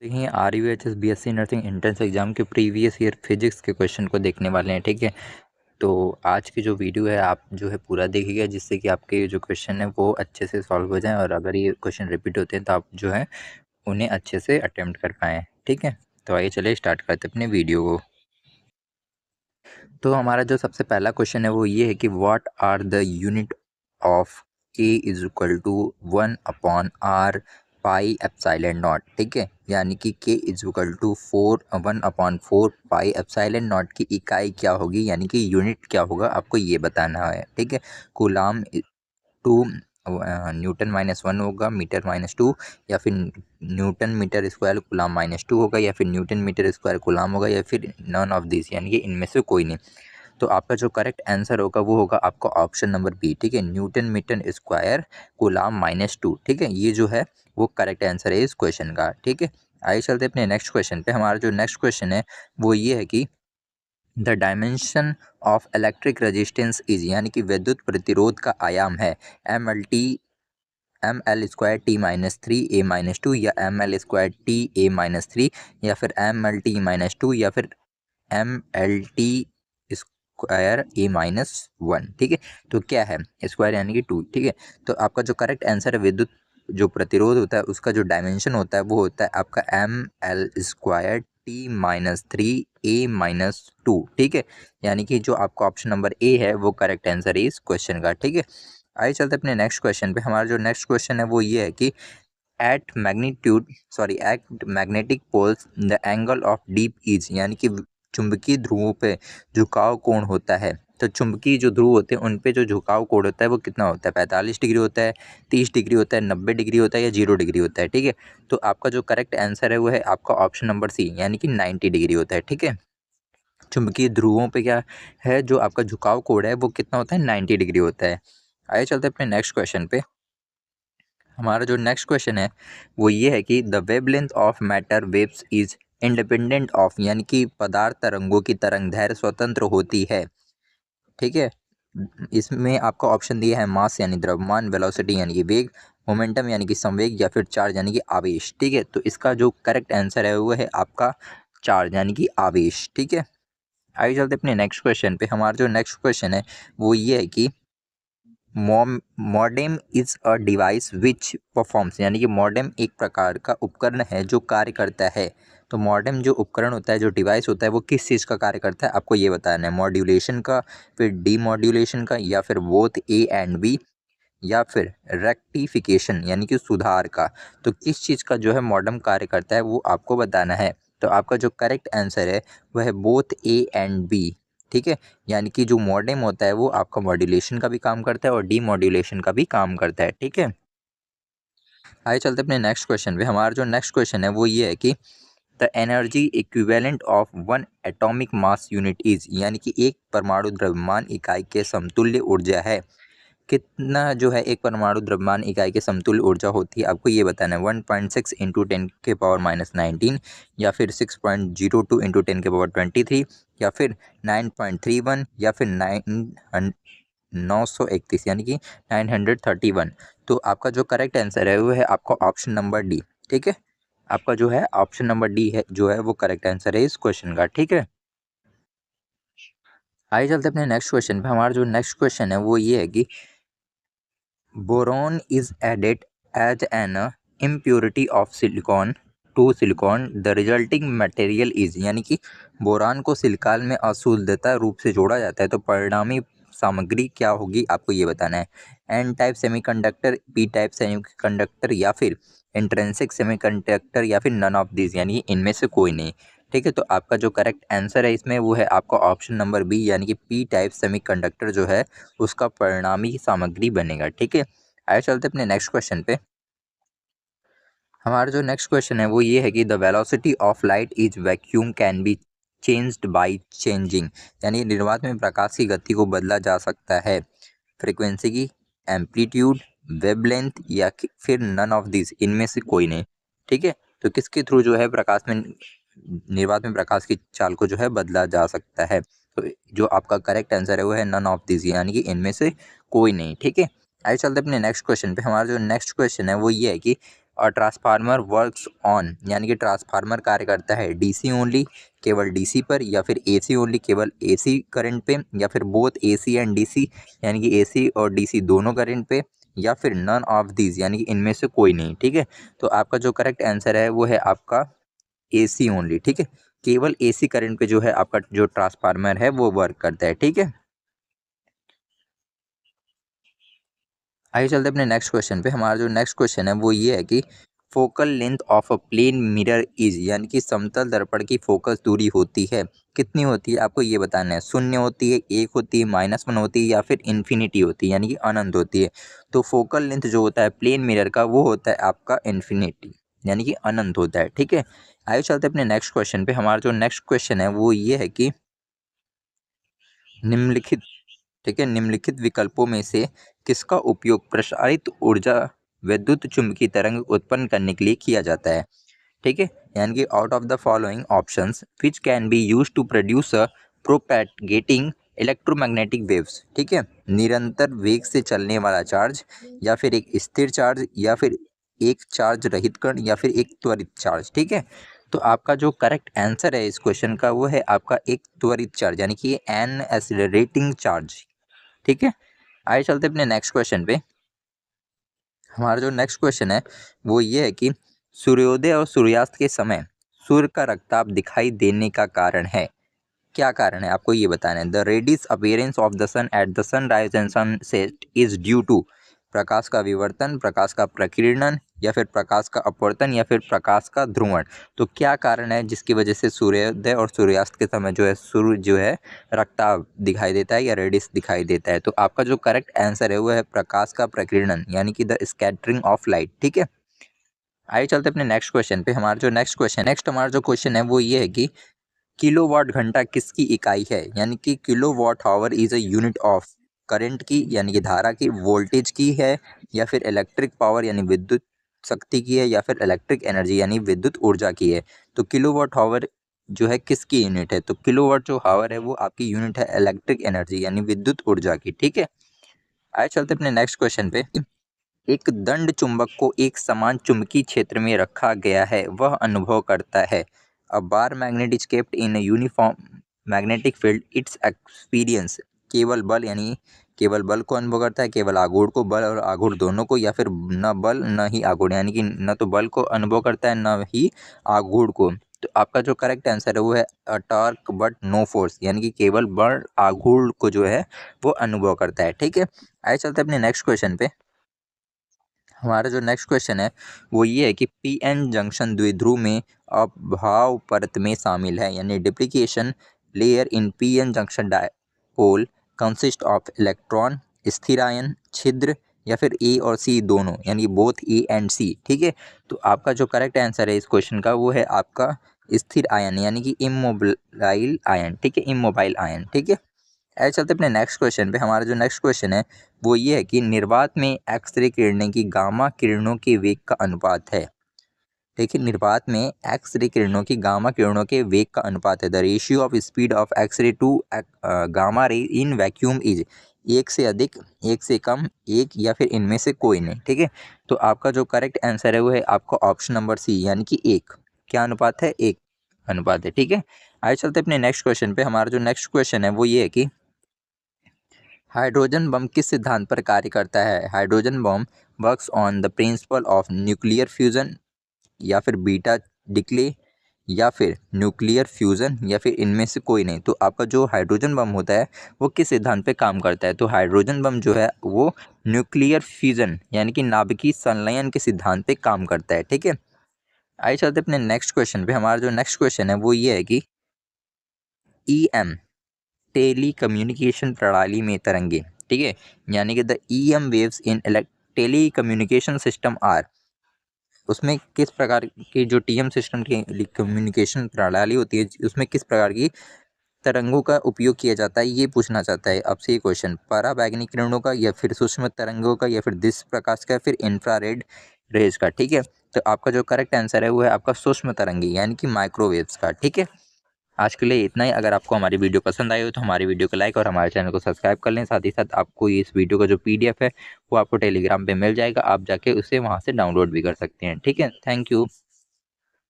देखिए RUHS BSc nursing entrance exam के previous year physics के क्वेश्चन को देखने वाले हैं। ठीक है, तो आज की जो वीडियो है आप जो है पूरा देखिएगा, जिससे कि आपके जो क्वेश्चन है वो अच्छे से सॉल्व हो जाए और अगर ये क्वेश्चन रिपीट होते हैं तो आप जो है उन्हें अच्छे से अटेम्प्ट कर पाएँ। ठीक है, तो आइए चलिए स्टार्ट करते हैं अपने वीडियो को। तो हमारा जो सबसे पहला क्वेश्चन है वो ये है कि what are the unit of K is equal to 1/r pi epsilon naught. ठीक है, यानी कि K is equal to 1/4 pi epsilon naught की इकाई क्या होगी, यानी कि यूनिट क्या होगा, आपको ये बताना है। ठीक है, कूलाम टू न्यूटन -1 होगा, मीटर -2, या फिर न्यूटन मीटर स्क्वायर कूलाम -2 होगा, या फिर न्यूटन मीटर स्क्वायर कूलाम होगा, या फिर नन ऑफ दिस, यानी कि इनमें से कोई नहीं। तो आपका जो करेक्ट आंसर होगा वो होगा आपका ऑप्शन नंबर बी। ठीक है, न्यूटन मीटर स्क्वायर कूलाम -2। ठीक है, ये जो है वो करेक्ट आंसर है इस क्वेश्चन का। ठीक है, आइए चलते अपने नेक्स्ट क्वेश्चन पे। हमारा जो नेक्स्ट क्वेश्चन है वो ये है कि the dimension of electric resistance is, यानी कि विद्युत प्रतिरोध का आयाम है ML² T-3 A-2, या ML²T A-3, या फिर ML T-2, या फिर MLT² A-1। ठीक है, तो क्या है स्क्वायर यानी कि 2। ठीक है, तो आपका जो करेक्ट आंसर है विद्युत जो प्रतिरोध होता है उसका जो डायमेंशन होता है वो होता है आपका ML²T-3 A-2। ठीक है, यानी कि जो आपका ऑप्शन नंबर ए है वो करेक्ट आंसर है इस क्वेश्चन का। ठीक है, आइए चलते अपने नेक्स्ट क्वेश्चन पे। हमारा जो नेक्स्ट क्वेश्चन है वो ये है कि at magnetic poles the angle of dip is, यानी कि चुंबकीय ध्रुवों पे झुकाव कोण होता है। तो चुंबकीय जो ध्रुव होते हैं उन पे जो झुकाव कोण होता है वो कितना होता है? 45 डिग्री होता है, 30 डिग्री होता है, 90 डिग्री होता है, या 0 डिग्री होता है। ठीक है, तो आपका जो करेक्ट आंसर है वो है आपका ऑप्शन नंबर सी, यानी कि 90 डिग्री होता है। ठीक है, चुंबकीय ध्रुवों पे क्या है, जो आपका झुकाव कोण है वो कितना होता है? 90 डिग्री होता है। आइए चलते हैं अपने नेक्स्ट क्वेश्चन पे। हमारा जो नेक्स्ट क्वेश्चन है वो ये है कि the wavelength of matter waves is independent of, यानी कि पदार्थ तरंगों की तरंग दैर्घ्य स्वतंत्र होती है। ठीक है, इसमें आपका ऑप्शन दिया है मास यानी द्रव्यमान, वेलोसिटी यानी कि वेग, मोमेंटम यानी कि संवेग, या फिर चार्ज यानी कि आवेश। ठीक है, तो इसका जो करेक्ट आंसर है वो है आपका चार्ज यानी कि आवेश। ठीक है, आइए चलते अपने नेक्स्ट क्वेश्चन पे। हमारा जो नेक्स्ट क्वेश्चन है वो ये है कि modem is a device which performs, यानी कि मॉडेम एक प्रकार का उपकरण है जो कार्य करता है। तो मॉडेम जो उपकरण होता है, जो डिवाइस होता है, वो किस चीज़ का कार्य करता है, आपको ये बताना है। मॉड्यूलेशन का, फिर डीमॉड्यूलेशन का, या फिर बोथ ए एंड बी, या फिर रेक्टिफिकेशन यानी कि सुधार का। तो किस चीज़ का जो है मॉडेम कार्य करता है वो आपको बताना है। तो आपका जो करेक्ट आंसर है वह है बोथ ए एंड बी। ठीक है, यानी कि जो मॉडेम होता है वो आपका मॉड्यूलेशन का भी काम करता है और डीमॉड्यूलेशन का भी काम करता है। ठीक है, आइए चलते अपने नेक्स्ट क्वेश्चन पे। हमारा जो नेक्स्ट क्वेश्चन है वो ये है कि the energy equivalent of one atomic mass unit is, यानी कि एक परमाणु द्रव्यमान इकाई के समतुल्य ऊर्जा है। कितना जो है एक परमाणु द्रव्यमान इकाई की समतुल्य ऊर्जा होती है, आपको ये बताना है। 1.6 इंटू 10⁻⁻19, या फिर 6.02 इंटू 10⁻23, या फिर 9.31, या फिर 931, यानी कि 931। तो आपका जो करेक्ट आंसर है वो है आपका ऑप्शन नंबर डी। ठीक है, आपका जो है ऑप्शन नंबर डी है जो है वो करेक्ट आंसर है इस क्वेश्चन का। ठीक है, आइए चलते अपने नेक्स्ट क्वेश्चन पे। हमारा जो नेक्स्ट क्वेश्चन है वो ये है कि boron is added as an impurity of silicon to silicon, the resulting material is, यानी कि बोरान को सिलिकॉन में अशुद्धता रूप से जोड़ा जाता है तो परिणामी सामग्री क्या होगी, आपको ये बताना है। N type semiconductor, p type semiconductor, या फिर इंट्रिंसिक सेमीकंडक्टर, या फिर नन ऑफ दिस, यानी कि इनमें से कोई नहीं। ठीक है, तो आपका जो करेक्ट आंसर है इसमें वो है आपका ऑप्शन नंबर बी, यानी कि पी टाइप सेमीकंडक्टर जो है उसका परिणामी सामग्री बनेगा। ठीक है, आइए चलते अपने नेक्स्ट क्वेश्चन पे। हमारा जो नेक्स्ट क्वेश्चन है वो ये है कि the velocity of light is vacuum can be changed by changing, यानी निर्वात में प्रकाश की गति को बदला जा सकता है फ्रीक्वेंसी की, एम्पलीट्यूड, वेवलेंथ, या फिर नन ऑफ दिस, इनमें से कोई नहीं। ठीक है, तो किसके थ्रू जो है प्रकाश में निर्वात में प्रकाश की चाल को जो है बदला जा सकता है। तो जो आपका करेक्ट आंसर है वो है नन ऑफ दिस, यानी कि इनमें से कोई नहीं। ठीक है, आइए चलते अपने नेक्स्ट क्वेश्चन पे। हमारा जो नेक्स्ट क्वेश्चन है वो ये है कि और ट्रांसफार्मर वर्क्स ऑन यानी कि ट्रांसफार्मर कार्य करता है डीसी ओनली केवल डीसी पर, या फिर एसी ओनली केवल एसी करंट पे, या फिर बोथ एसी एंड डीसी यानी कि एसी और डीसी दोनों करंट पे, या फिर नन ऑफ दीज यानी कि इनमें से कोई नहीं। ठीक है, तो आपका जो करेक्ट आंसर है वो है आपका एसी ओनली। ठीक है, केवल एसी करंट पे जो है आपका जो ट्रांसफार्मर है वो वर्क करता है। ठीक है, आइए चलते अपने नेक्स्ट क्वेश्चन पे। हमारा जो नेक्स्ट क्वेश्चन है वो ये है कि focal length of a plane mirror is यानी कि समतल दर्पण की फोकस दूरी होती है कितनी होती है, आपको ये बताना है। शून्य होती है, एक होती है, -1 होती है, या फिर इन्फिनिटी होती है यानी कि अनंत होती है। तो फोकल लेंथ जो होता है प्लेन मिरर का वो होता है आपका इन्फिनिटी यानी कि अनंत होता है। ठीक है, आइए चलते अपने नेक्स्ट क्वेश्चन पे। हमारा जो नेक्स्ट क्वेश्चन है वो ये है कि निम्नलिखित ठीक है, निम्नलिखित विकल्पों में से किसका उपयोग प्रसारित ऊर्जा विद्युत चुम्बकीय तरंग उत्पन्न करने के लिए किया जाता है। ठीक है, यानी कि out of the following options which can be use to produce a propagating electromagnetic waves. ठीक है, निरंतर वेग से चलने वाला चार्ज, या फिर एक स्थिर चार्ज, या फिर एक चार्ज रहित कण, या फिर एक त्वरित चार्ज। ठीक है, तो आपका जो करेक्ट आंसर है इस क्वेश्चन का वो है आपका एक त्वरित चार्ज यानी कि एन एक्सीलरेटिंग चार्ज। ठीक है, आइए चलते अपने नेक्स्ट क्वेश्चन पे। हमारा जो नेक्स्ट क्वेश्चन है वो ये है कि सूर्योदय और सूर्यास्त के समय सूर्य का रक्ताभ दिखाई देने का कारण है। क्या कारण है आपको ये बताना है। The reddish appearance of the sun at the sunrise and sunset is due to प्रकाश का विवर्तन, प्रकाश का प्रकीर्णन, या फिर प्रकाश का अपवर्तन, या फिर प्रकाश का ध्रुवण। तो क्या कारण है जिसकी वजह से सूर्योदय और सूर्यास्त के समय जो है सूर्य जो है रक्ताभ दिखाई देता है या रेडिस दिखाई देता है। तो आपका जो करेक्ट आंसर है वो है प्रकाश का प्रकीर्णन यानी कि द स्कैटरिंग ऑफ लाइट। ठीक है, आइए चलते अपने नेक्स्ट क्वेश्चन पे। हमारा जो नेक्स्ट हमारा जो क्वेश्चन है वो ये है कि किलोवाट घंटा किसकी इकाई है, यानी कि kilowatt hour is a unit of current की यानी कि धारा की, वोल्टेज की है, या फिर इलेक्ट्रिक पावर यानी विद्युत शक्ति की है, या फिर इलेक्ट्रिक एनर्जी यानी विद्युत ऊर्जा की है। तो किलोवाट आवर जो है किसकी यूनिट है, तो किलोवाट जो आवर है वो आपकी यूनिट है इलेक्ट्रिक एनर्जी यानी विद्युत ऊर्जा की। ठीक है, आइए चलते अपने नेक्स्ट क्वेश्चन पे। एक दंड चुंबक को एक समान चुंबकीय क्षेत्र में रखा गया है, वह अनुभव करता है। A bar magnet is kept in uniform magnetic field its experience केवल बल यानी केवल बल को अनुभव करता है, केवल आघूर्ण को, बल और आघूर्ण दोनों को, या फिर न बल न ही आघूर्ण यानी कि न तो बल को अनुभव करता है न ही आघूर्ण को। तो आपका जो करेक्ट आंसर है वो है अ टॉर्क बट नो फोर्स यानी कि केवल बल आघूर्ण को जो है वो अनुभव करता है। ठीक है, आइए चलते हैं अपने नेक्स्ट क्वेश्चन पे। हमारा जो नेक्स्ट क्वेश्चन है वो ये है कि पीएन जंक्शन द्विध्रुव में अभाव परत में शामिल है, यानी depletion layer in PN junction dipole consist of electron, स्थिर आयन, छिद्र, या फिर ए और सी दोनों यानी बोथ ए एंड सी। ठीक है, तो आपका जो करेक्ट आंसर है इस क्वेश्चन का वो है आपका स्थिर आयन यानी कि इमोबाइल आयन। ठीक है, इमोबाइल आयन। ठीक है, ऐसे चलते अपने नेक्स्ट क्वेश्चन पे। हमारा जो नेक्स्ट क्वेश्चन है वो ये है कि निर्वात में एक्सरे किरणें की गामा किरणों के वेग का अनुपात है। देखिए, निर्वात में एक्सरे किरणों की गामा किरणों के वेग का अनुपात है। The ratio of speed of x-ray to gamma ray in vacuum is एक से अधिक, एक से कम, एक, या फिर इनमें से कोई नहीं। ठीक है, तो आपका जो करेक्ट आंसर है वो है आपका ऑप्शन नंबर सी यानी कि एक। क्या अनुपात है, एक अनुपात है। ठीक है, आइए चलते अपने नेक्स्ट क्वेश्चन पे। हमारा जो नेक्स्ट क्वेश्चन है वो ये है कि हाइड्रोजन बम किस सिद्धांत पर कार्य करता है। Hydrogen bomb works on the principle of nuclear fusion, या फिर बीटा डिक्ले, या फिर न्यूक्लियर फ्यूजन, या फिर इनमें से कोई नहीं। तो आपका जो हाइड्रोजन बम होता है वो किस सिद्धांत पे काम करता है, तो हाइड्रोजन बम जो है वो न्यूक्लियर फ्यूजन यानी कि नाभिकीय संलयन के सिद्धांत पे काम करता है। ठीक है, आइए चलते अपने नेक्स्ट क्वेश्चन पे। हमारा जो नेक्स्ट क्वेश्चन है वो ये है कि EM टेली कम्युनिकेशन प्रणाली में तरंगे, ठीक है, यानी कि the EM waves in telecommunication system are, उसमें किस प्रकार की जो TM सिस्टम की कम्युनिकेशन प्रणाली होती है उसमें किस प्रकार की तरंगों का उपयोग किया जाता है, ये पूछना चाहता है आपसे ये क्वेश्चन। पराबैंगनी किरणों का, या फिर सूक्ष्म तरंगों का, या फिर दिश प्रकाश का, फिर इंफ्रारेड रेज का। ठीक है, तो आपका जो करेक्ट आंसर है वो है आपका सूक्ष्म तरंगी यानी कि माइक्रोवेव्स का। ठीक है, आज के लिए इतना ही। अगर आपको हमारी वीडियो पसंद आई हो तो हमारी वीडियो को लाइक और हमारे चैनल को सब्सक्राइब कर लें। साथ ही साथ आपको इस वीडियो का जो PDF है वो आपको टेलीग्राम पे मिल जाएगा, आप जाके उसे वहाँ से डाउनलोड भी कर सकते हैं। ठीक है, थैंक यू।